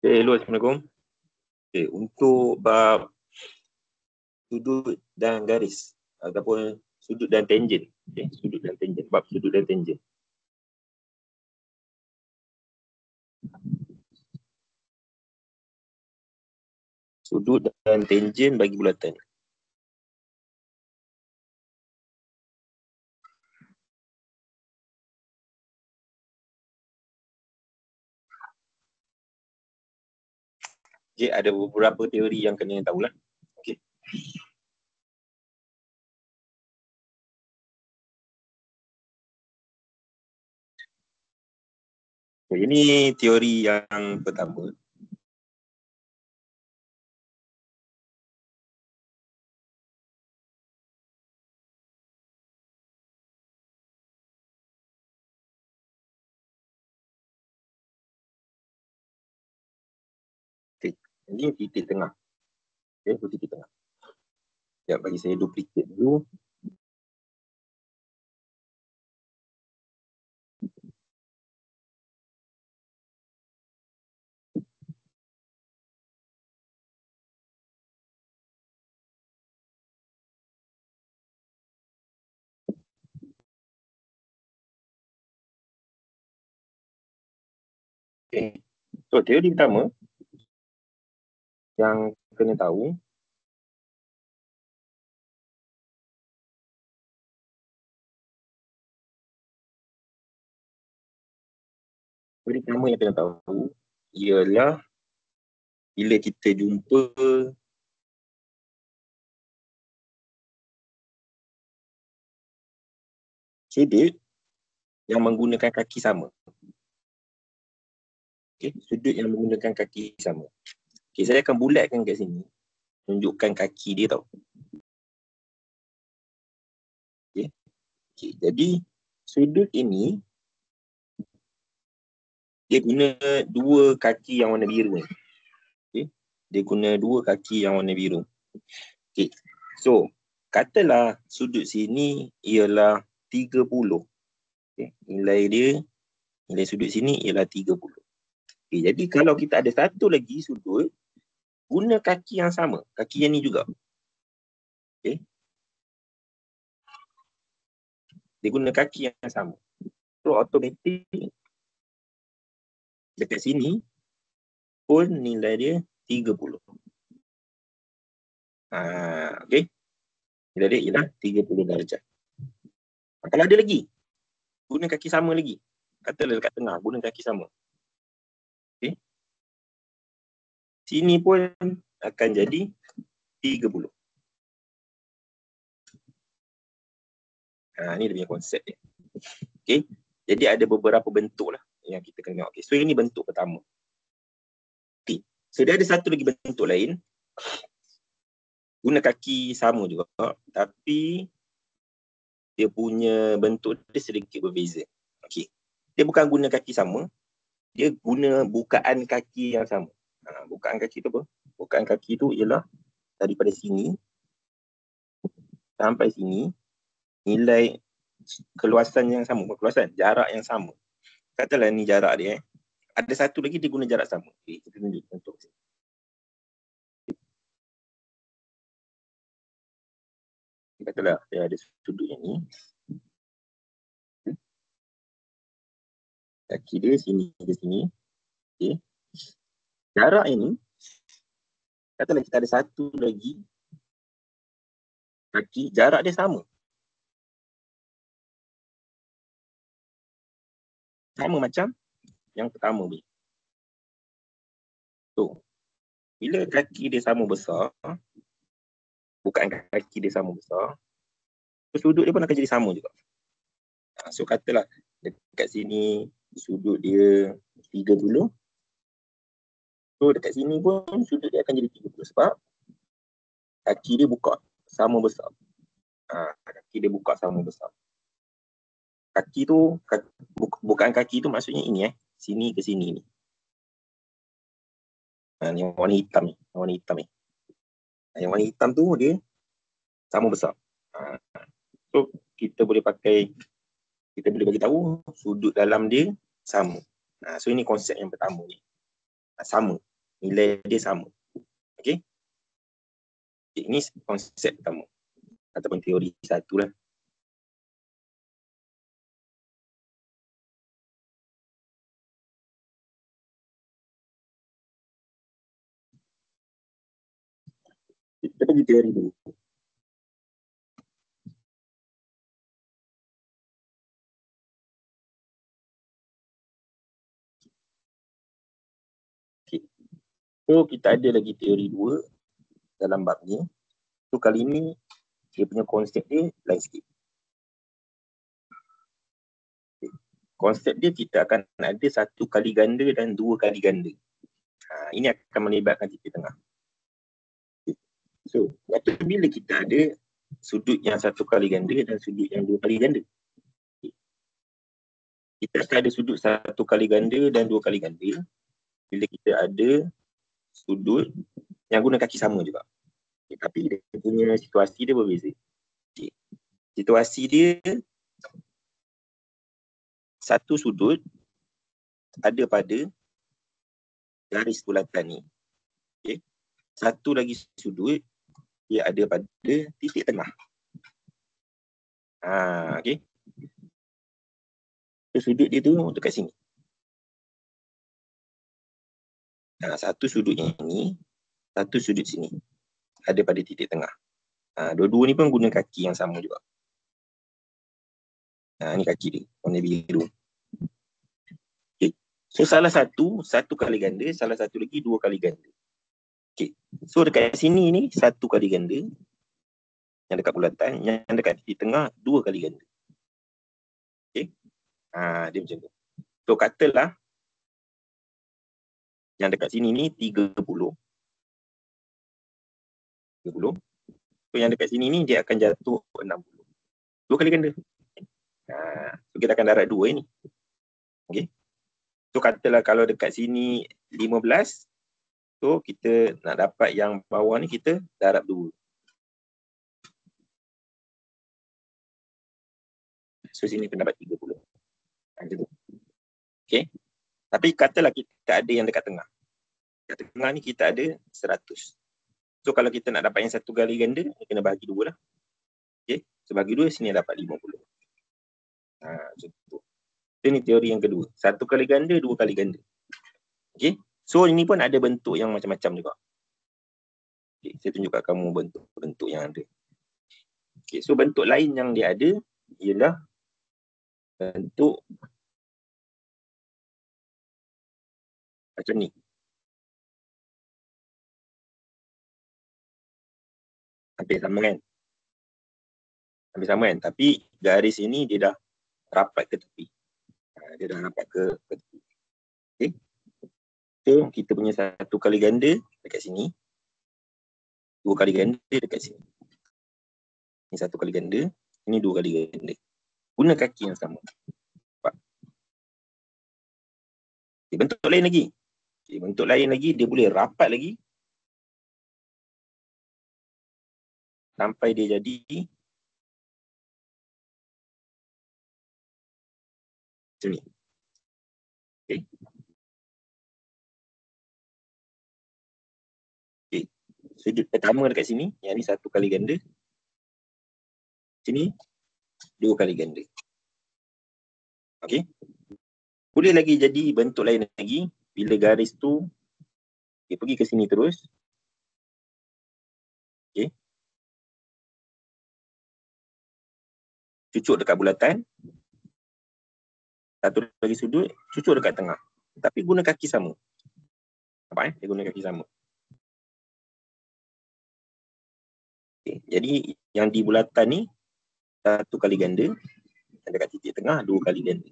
Okay, hello, Assalamualaikum. Okay, untuk bab sudut dan garis ataupun sudut dan tangent. Okay, sudut dan tangent, bab sudut dan tangent. Sudut dan tangent bagi bulatan. Okay, ada beberapa teori yang kena tahulah. Okay. Okay, ini teori yang pertama. Okay, ini titik tengah. Okay, titik tengah. Ya, bagi saya duplicate dulu. Okay. So, teori pertama yang kena tahu teori pertama yang kena tahu ialah bila kita jumpa sudut yang menggunakan kaki sama. Okay, sudut yang menggunakan kaki sama. Okay, saya akan bulatkan kat sini. Tunjukkan kaki dia tau. Okay. Okay, jadi sudut ini dia guna dua kaki yang warna biru. Okay. Dia guna dua kaki yang warna biru. Okay. So, katalah sudut sini ialah 30. Okay. Nilai sudut sini ialah 30. Okay, jadi kalau kita ada satu lagi sudut, guna kaki yang sama. Kaki yang ni juga. Okay. Dia guna kaki yang sama. So, automatik dekat sini pun nilai dia 30. Okay. Nilai dia ialah 30 darjah. Kalau ada lagi, guna kaki sama lagi. Katalah dekat tengah, guna kaki sama. Okay. Sini pun akan jadi 30. Ni dia punya konsep dia. Okay. Jadi ada beberapa bentuk lah yang kita kena tengok. Okay. So ini bentuk pertama. Okay. So dia ada satu lagi bentuk lain. Guna kaki sama juga. Tapi dia punya bentuk dia sedikit berbeza. Okay. Dia bukan guna kaki sama. Dia guna bukaan kaki yang sama. Bukaan kaki tu apa? Bukaan kaki tu ialah daripada sini sampai sini nilai keluasan yang sama. Keluasan, jarak yang sama. Katalah ni jarak dia. Ada satu lagi dia guna jarak sama. Okay, kita tunjuk contoh. Katalah dia ada sudut yang ni. Kaki dia sini ke sini. Okay. Jarak ini, katalah kita ada satu lagi kaki, jarak dia sama. Sama macam yang pertama ni. So, bila kaki dia sama besar, bukan kaki dia sama besar, sudut dia pun akan jadi sama juga. So, katalah dekat sini sudut dia 30. So, dekat sini pun sudut dia akan jadi 30 sebab kaki dia buka sama besar. Kaki dia buka sama besar. Kaki tu, bukan kaki tu maksudnya ini sini ke sini ni. Ni warna hitam ni. Yang warna hitam tu dia sama besar. So, kita boleh bagi tahu sudut dalam dia sama. So, ini konsep yang pertama ni. Sama. nilai dia sama. Okey. Ini konsep pertama ataupun teori satu lah. Kita pergi teori dulu. Okay. So kita ada lagi teori 2 dalam bab ni. So kali ni dia punya konsep dia lain sikit. Okay. Konsep dia kita akan ada 1 kali ganda dan 2 kali ganda. Ini akan melibatkan titik tengah. Okay. So waktu bila kita ada sudut yang 1 kali ganda dan sudut yang 2 kali ganda. Okay. Kita akan ada sudut 1 kali ganda dan 2 kali ganda bila kita ada sudut yang guna kaki sama juga. Okay, tapi dia punya situasi dia berbeza. Okay. Situasi dia satu sudut ada pada garis bulatan ni. Okay. Satu lagi sudut dia ada pada titik tengah. Okay. So, sudut dia tu dekat sini. Satu sudut yang ni, satu sudut sini. Ada pada titik tengah. Dua-dua ni pun guna kaki yang sama juga. Ni kaki dia, warna biru. Okay. So salah satu kali ganda, salah satu lagi 2 kali ganda. Okay. So dekat sini ni 1 kali ganda. Yang dekat bulatan, yang dekat titik tengah 2 kali ganda. Okay. Dia macam tu. So katalah yang dekat sini ni 30. So yang dekat sini ni dia akan jatuh 60. 2 kali ganda. So kita akan darat 2 ni. Okay. So katalah kalau dekat sini 15. So kita nak dapat yang bawah ni kita darab 2. So sini pun dapat 30. Okay. Tapi katalah kita ada yang dekat tengah. Dekat tengah ni kita ada 100. So kalau kita nak dapat yang 1 kali ganda, kena bahagi 2 lah. Okay. So bagi 2, sini dapat 50. Macam tu. So ni teori yang kedua. 1 kali ganda, 2 kali ganda. Okay. So ini pun ada bentuk yang macam-macam juga. Okay. Saya tunjuk kat kamu bentuk-bentuk yang ada. Okay. So bentuk lain yang dia ada ialah bentuk macam ni. Hampir sama kan? Hampir sama kan? Tapi garis ini dia dah rapat ke tepi. Dia dah rapat ke tepi. Okay. So kita punya 1 kali ganda dekat sini. 2 kali ganda dekat sini. Ini 1 kali ganda. Ini 2 kali ganda. Guna kaki yang sama. Nampak? Okay, bentuk lain lagi. Okay, bentuk lain lagi dia boleh rapat lagi sampai dia jadi macam ni. Okay. Okay. Sudut pertama dekat sini, yang ni 1 kali ganda. Sini 2 kali ganda. Okay. Boleh lagi jadi bentuk lain lagi bila garis tu dia pergi ke sini terus. Okay. Cucuk dekat bulatan. Satu lagi sudut, cucuk dekat tengah. Tapi guna kaki sama. Nampak Dia guna kaki sama. Okay. Jadi yang di bulatan ni 1 kali ganda. Yang dekat titik tengah 2 kali ganda.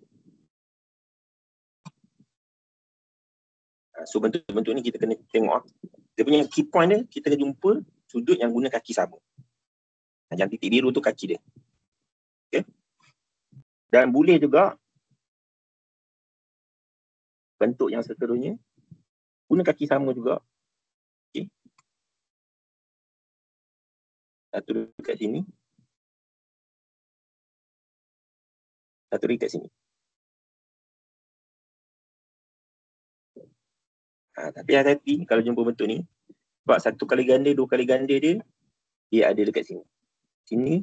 So bentuk-bentuk ni kita kena tengok. Dia punya key point dia, kita kena jumpa sudut yang guna kaki sama. Yang titik biru tu kaki dia. Okay. Dan boleh juga bentuk yang seterusnya guna kaki sama juga. Okay. Satu dekat sini. Satu dekat sini. Tapi hati-hati kalau jumpa bentuk ni. Sebab 1 kali ganda, 2 kali ganda dia ada dekat sini. Sini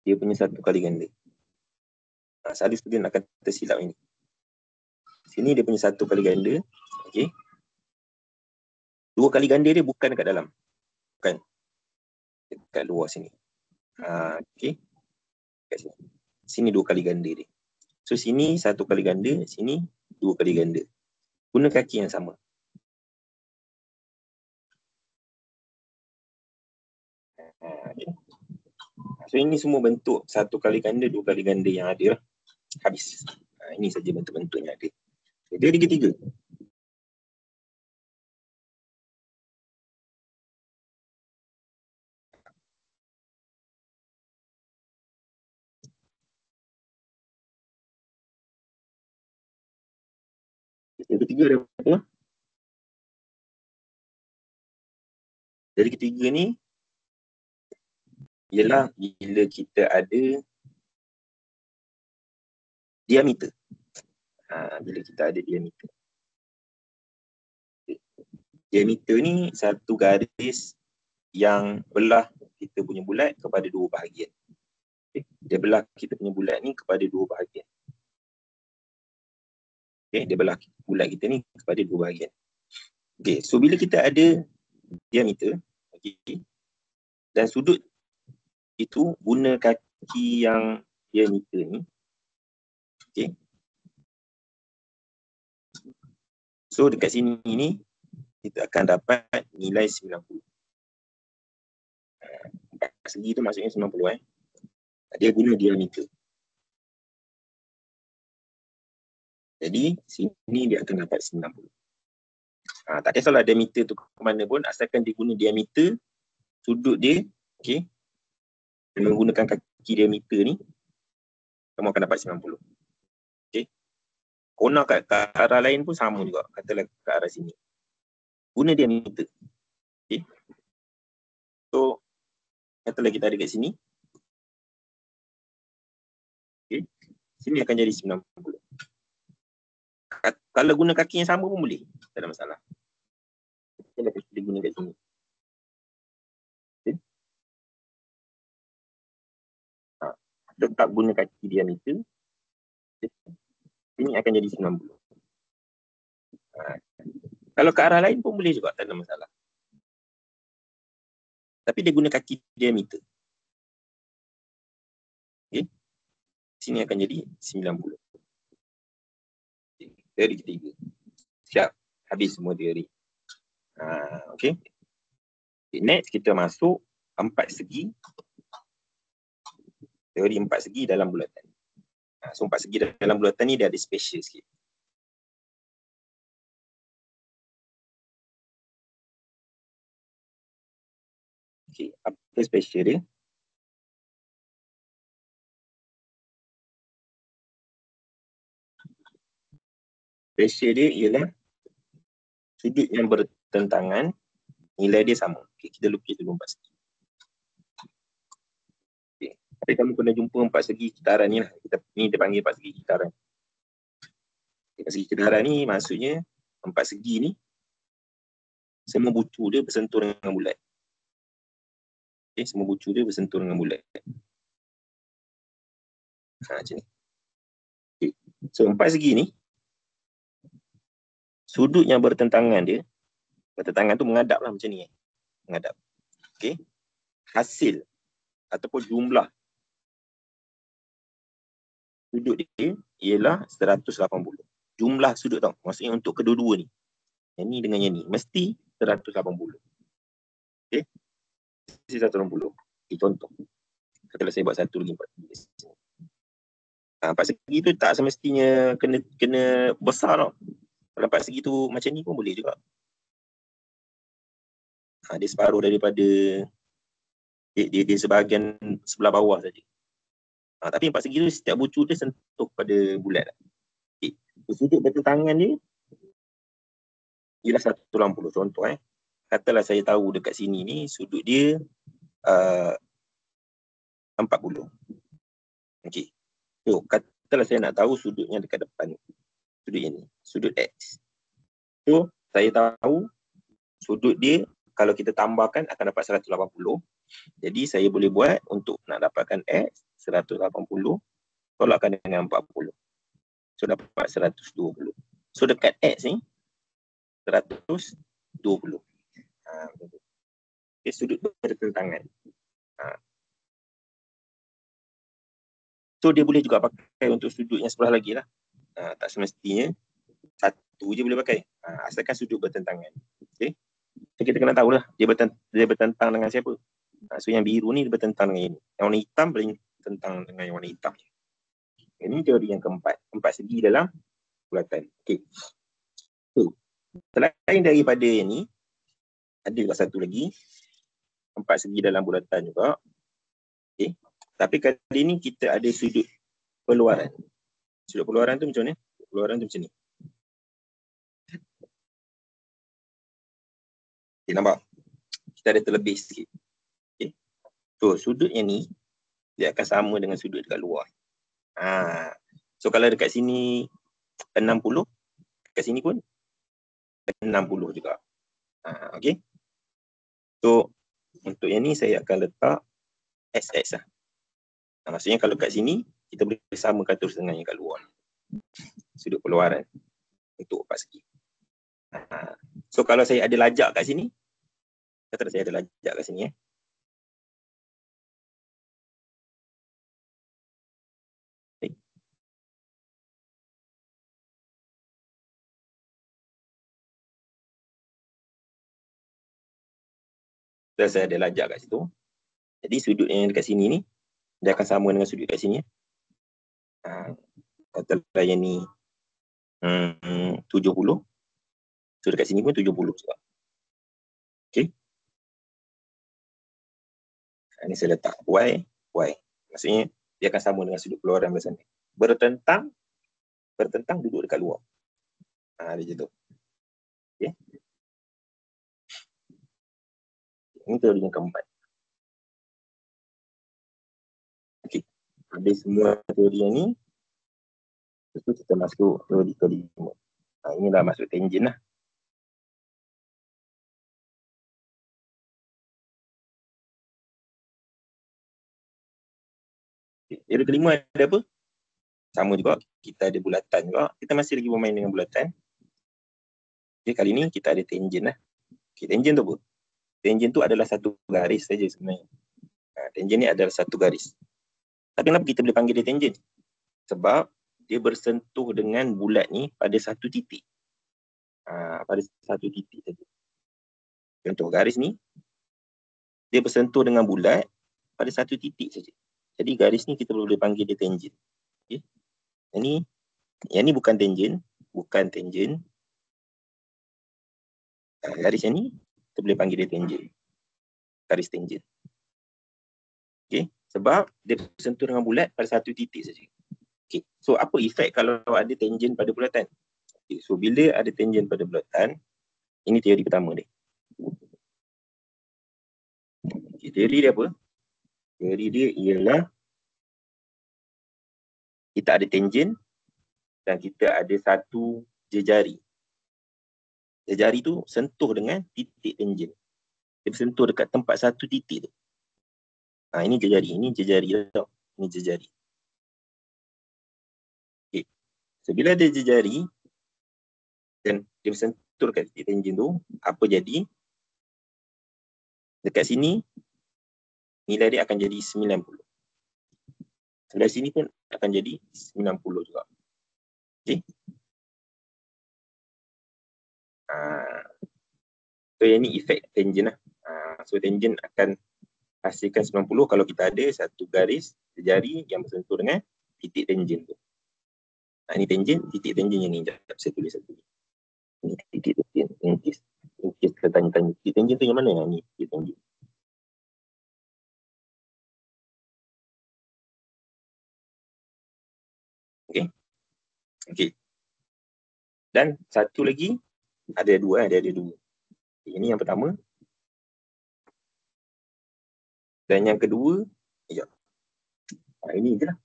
dia punya 1 kali ganda. Selalu student akan tersilap ini. Sini dia punya 1 kali ganda. Okey. 2 kali ganda dia bukan dekat dalam. Bukan. Dekat luar sini. Okey. Dekat sini. Sini 2 kali ganda dia. So sini 1 kali ganda, sini 2 kali ganda. Guna kaki yang sama. Okay. So ini semua bentuk 1 kali ganda, 2 kali ganda yang ada. Habis. Ini saja bentuk-bentuk yang ada. Dia ketiga. Yang ketiga ada apa? Dari ketiga ni ialah bila kita ada diameter. Bila kita ada diameter. Diameter ni satu garis yang belah kita punya bulat kepada 2 bahagian. Okay. Dia belah kita punya bulat ni kepada 2 bahagian. Okay. Dia belah bulat kita ni kepada 2 bahagian. Okay. So bila kita ada diameter, okay, dan sudut itu guna kaki yang diameter ni. Okay. So dekat sini ni kita akan dapat nilai 90. Segi tu maksudnya 90 Dia guna diameter. Jadi sini dia akan dapat 90. Tak kisahlah diameter tu ke mana pun, asalkan dia guna diameter sudut dia, okey. Dengan menggunakan kaki diameter ni, kamu akan dapat 90. Okey. Kona kat arah lain pun sama juga, katalah ke arah sini. Guna diameter. Okey. So katalah kita ada kat sini. Okey. Sini akan jadi 90. Kalau guna kaki yang sama pun boleh, tak ada masalah. Kita boleh guna kat sini. Okay. Tetap guna kaki diameter. Ini akan jadi 90. Kalau ke arah lain pun boleh juga, tak ada masalah. Tapi dia guna kaki diameter. Okay. Sini akan jadi 90. Teori ketiga. Siap. Habis semua teori. Okay. Next kita masuk 4 segi. Teori 4 segi dalam bulatan. So 4 segi dalam bulatan ni dia ada special sikit. Okay. Apa special dia? Special dia ialah sudut yang bertentangan, nilai dia sama. Okay, kita lukis dulu 4 segi. Okay. Tapi kamu kena jumpa 4 segi kitaran ni lah. Ni dia panggil 4 segi kitaran. 4 segi kitaran ni maksudnya 4 segi ni semua bucu dia bersentuh dengan bulat. Okay, semua bucu dia bersentuh dengan bulat. Macam ni. Okay. So 4 segi ni sudut yang bertentangan dia, bertentangan tu menghadap lah macam ni. Menghadap. Okay. Hasil ataupun jumlah sudut dia ialah 180. Jumlah sudut tau. Maksudnya untuk kedua-dua ni. Yang ni dengan yang ni. Mesti 180. Okay. Mesti 180. Okay, contoh. Katalah saya buat satu lagi 4 segi. 4 segi tu tak semestinya kena besar tau. Kalau 4 segi tu macam ni pun boleh juga. Dia separuh daripada dia sebahagian sebelah bawah saja. Tapi 4 segi tu setiap bucu dia sentuh pada bulat. Okay. Sudut bertentangan dia ialah 180. Contoh katalah saya tahu dekat sini ni sudut dia 40. Okey. So katalah saya nak tahu sudutnya dekat depan. Sudut ini, sudut X. So saya tahu sudut dia kalau kita tambahkan akan dapat 180. Jadi saya boleh buat untuk nak dapatkan X 180 tolakkan dengan 40. So dapat 120. So dekat X ni 120. Okay, sudut bertentangan. So dia boleh juga pakai untuk sudut yang sebelah lagi lah. Tak semestinya satu je boleh pakai. Asalkan sudut bertentangan. Okay. So kita kena tahulah dia bertentang dengan siapa. So yang biru ni dia bertentang dengan ini. Yang warna hitam bertentang dengan yang warna hitam. Ini teori yang keempat. Empat segi dalam bulatan. Okay. So selain daripada yang ni, ada juga satu lagi. Empat segi dalam bulatan juga. Okay. Tapi kali ni kita ada sudut peluaran. Sudut peluaran tu macam ni. Peluaran tu macam ni. Okay, nampak? Kita ada terlebih sikit. Okay. So sudut yang ni dia akan sama dengan sudut dekat luar. So kalau dekat sini 60, dekat sini pun 60 juga. Okay. So untuk yang ni saya akan letak XX lah. Maksudnya kalau kat sini kita boleh samakan terus dengan yang kat luar. Sudut peluaran untuk empat segi. So kalau saya ada lajak kat sini, katalah saya ada lajak kat sini So saya ada lajak kat situ. Jadi sudut yang dekat sini ni dia akan sama dengan sudut kat sini. Katalah yang ni 70. So dekat sini pun 70 juga. Okay. Ini saya letak Y. Maksudnya dia akan sama dengan sudut peluaran belah sana. Bertentang duduk dekat luar. Dia macam tu. Okay. Ini teori yang keempat. Okay. Habis semua teori yang ni, lepas tu kita masuk teori kelima. Ini dah masuk tangent lah. Okay. Teori kelima ada apa? Sama juga, kita ada bulatan juga. Kita masih lagi bermain dengan bulatan. Okay, kali ni kita ada tangent lah. Okay, tangent tu apa? Tangent tu adalah satu garis saja sebenarnya. Tangent ni adalah satu garis. Tapi kenapa kita boleh panggil dia tangent? Sebab dia bersentuh dengan bulat ni pada satu titik. Pada satu titik saja. Contoh garis ni, dia bersentuh dengan bulat pada satu titik saja. Jadi garis ni kita boleh panggil dia tangent. Okay. Yang ni bukan tangent. Garis yang ni kita boleh panggil dia tangent. Garis tangent. Okay. Sebab dia bersentuh dengan bulat pada satu titik saja. Okay. So apa efek kalau ada tangent pada bulatan? Okay. So bila ada tangent pada bulatan, ini teori pertama dia. Okay. Teori dia apa? Teori dia ialah kita ada tangent dan kita ada satu jejari. Jejari tu sentuh dengan titik tangent. Dia bersentuh dekat tempat satu titik tu. Ini jejari. Ini jejari tau. Ini jejari. Okay. So bila ada jejari dan dia bersentuh dekat titik tangent tu, apa jadi? Dekat sini nilai dia akan jadi 90. Sebelah sini pun akan jadi 90 juga. Okay. So yang ni efek tangent lah. So tangent akan hasilkan 90 kalau kita ada satu garis jejari yang bersentuh dengan titik tangent tu. Ini tangent, titik tangent yang ni. Saya tulis satu. Ini titik tangent. Kita tanya-tanya. Titik tangent tu yang mana? Ni titik tangent. Okay. Dan satu lagi, ada dua. Ini yang pertama. Dan yang kedua, ini je lah.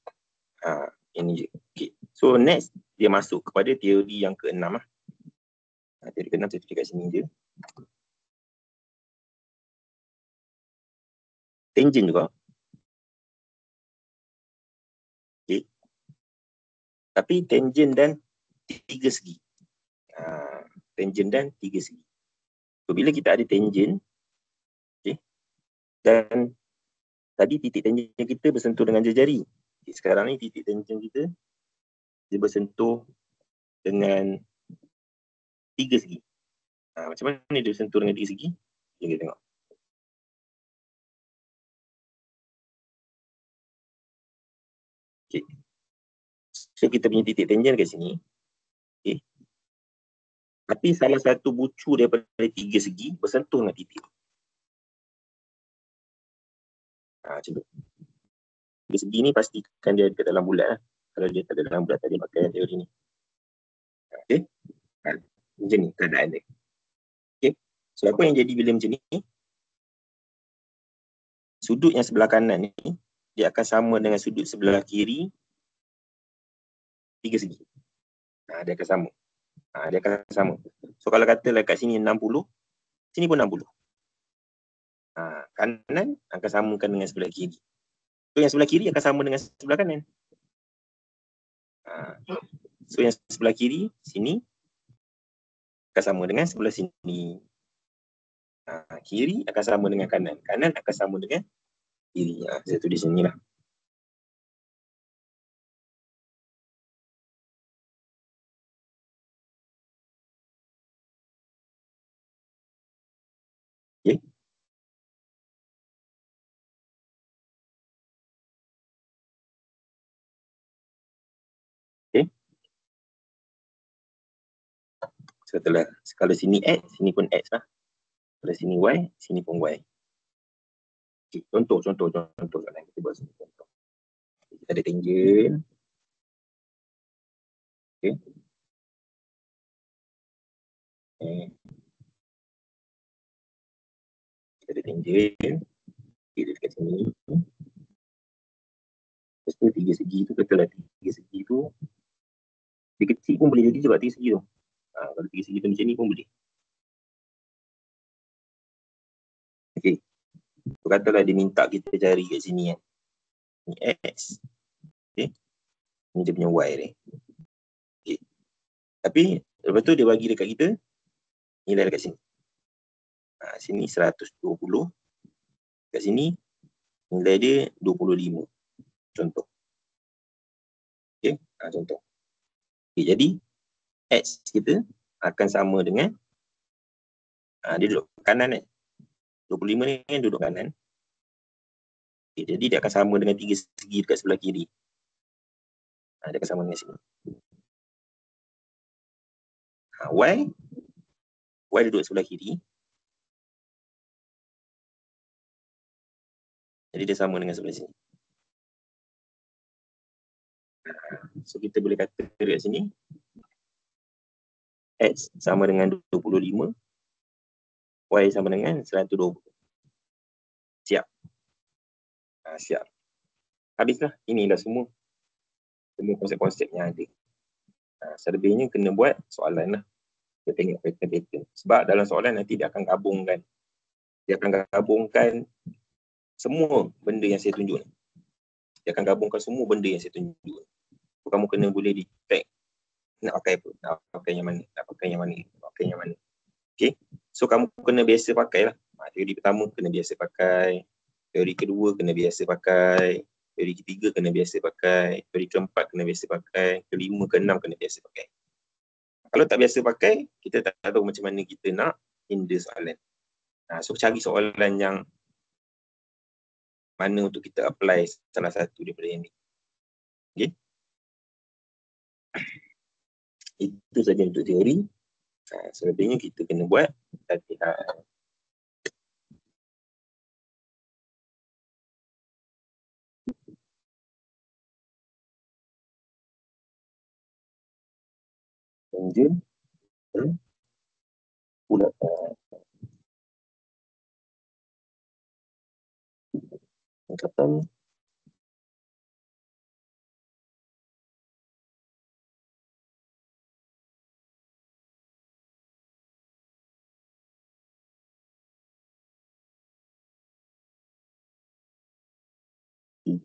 Ini je. Okay. So next, dia masuk kepada teori yang keenam lah. Teori ke-6 saya tulis kat sini je. Tangent juga. Okay. Tapi tangent dan tiga segi. Tangent dan tiga segi. So, bila kita ada tangent, okay, dan tadi titik tangent kita bersentuh dengan jari. Okay, sekarang ni titik tangent kita dia bersentuh dengan tiga segi. Macam mana dia bersentuh dengan tiga segi? Kita tengok. Okay. So kita punya titik tangent kat sini. Okay. Tapi salah satu bucu daripada tiga segi bersentuh dengan titik. Macam tu. Tiga segi ni pastikan dia dekat dalam bulat lah. Kalau dia tak ada dalam bulat, tak dia pakai teori ni. Okay. Macam ni keadaan dia. Okay. So apa yang jadi bila macam ni? Sudut yang sebelah kanan ni dia akan sama dengan sudut sebelah kiri tiga segi. Dia akan sama. Dia akan sama. So kalau katalah kat sini 60, sini pun 60. Kanan akan samakan dengan sebelah kiri. So yang sebelah kiri akan sama dengan sebelah kanan. So yang sebelah kiri sini akan sama dengan sebelah sini. Kiri akan sama dengan kanan. Kanan akan sama dengan kiri. Saya tulis sini lah. Okay. Okay. Setelah kalau sini X, sini pun X lah. Kalau sini Y, sini pun Y. Okay. Contoh soalan kita buat sini. Contoh. Kita ada tangent. Okay. Kita ada tangent. Kita dekat sini. Lepas tu tiga segi tu, katalah tiga segi tu dia kecil pun boleh jadi juga tiga segi tu. Kalau tiga segi tu macam ni pun boleh. Okay. So katalah dia minta kita cari kat sini kan. Ni X. Okay. Ni dia punya Y ni. Okay. Tapi lepas tu dia bagi dekat kita nilai dekat sini. Sini 120. Kat sini nilai dia 25. Contoh. Okay. Contoh. Okay, jadi X kita akan sama dengan dia duduk kanan kan. 25 ni kan duduk kanan. Okay, jadi dia akan sama dengan tiga segi dekat sebelah kiri. Dia akan sama dengan sini. Y duduk sebelah kiri. Jadi dia sama dengan sebelah sini. So kita boleh kata dekat sini X sama dengan 25, Y sama dengan 120. Siap. Siap. Habislah. Inilah semua konsep-konsep yang ada. Selebihnya kena buat soalan lah. Kita tengok pattern. Sebab dalam soalan nanti dia akan gabungkan. Dia akan gabungkan semua benda yang saya tunjuk ni. Dia akan gabungkan semua benda yang saya tunjuk ni. So, kamu kena boleh detect nak pakai apa, nak pakai yang mana, nak pakai yang mana, nak pakai yang mana. Okay. So kamu kena biasa pakai lah. Teori pertama kena biasa pakai. Teori kedua kena biasa pakai. Teori ketiga kena biasa pakai. Teori keempat kena biasa pakai. Kelima, keenam kena biasa pakai. Kalau tak biasa pakai, kita tak tahu macam mana kita nak hinder soalan. So cari soalan yang mana untuk kita apply salah satu daripada yang ni. Okay. Itu saja untuk teori. Selebihnya kita kena buat latihan. Tangent bulatan. Angkatan 3.